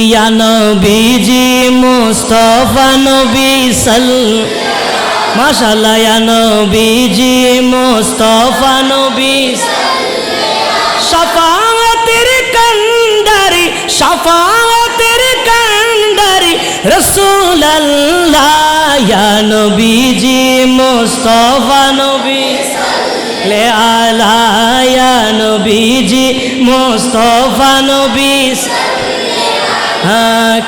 ইয়া নবীজি মুস্তাফা নবী মাশাআল্লাহ ইয়া নবীজি মুস্তাফা নবী শাফাআতের কান্ডারি শাফাআতের কান্ডারি রাসূলুল্লাহ ইয়া নবীজি মুস্তাফা নবী লে আলা ইয়া নবীজি মুস্তাফা নবী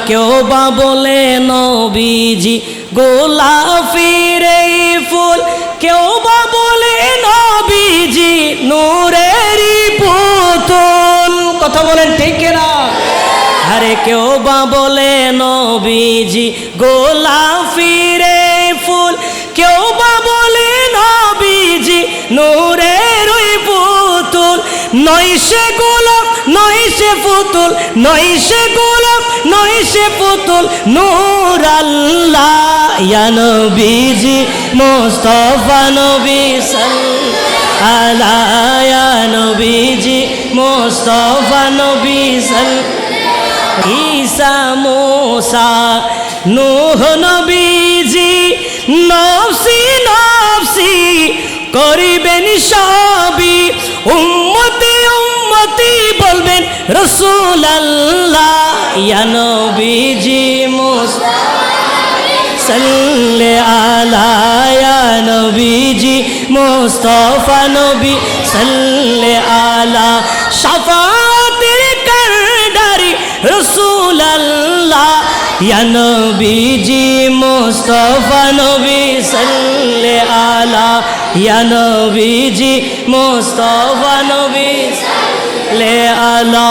কেউ বা বলে নবীজি গোলাপের এই ফুল কেউ বা বলে নবীজি নূরের পুতুল কথা বলেন ঠিক না আরে কেউ বা বলে নবীজি গোলাপের এই ফুল কেউ বা বলে নবীজি নূরের পুতুল নয় সে গোলাপ নয় সে পুতুল নয় সে গোলাপ নয় সে পুতুল নূর আল্লাহ ইয়া নবীজি মুস্তাফা নবী সাল্লাল্লাহু ইয়া নবীজি মুস্তাফা নবী ঈসা মুসা নূহ নবীজি নফসি নফসি করিবেন সবই উম্মতি উম্মতি বলবেন রাসূলুল্লাহ ইয়া নবীজি মুস্তাফা সাল্লে আলা ইয়া নবীজি মুস্তাফা নবী সাল্লে আলা শাফাআতের কান্ডারি রাসূলুল্লাহ ইয়া নবীজি মুস্তাফা নবী সাল্লে আলা ইয়া নবীজি মুস্তাফা নবী সাল্লে আলা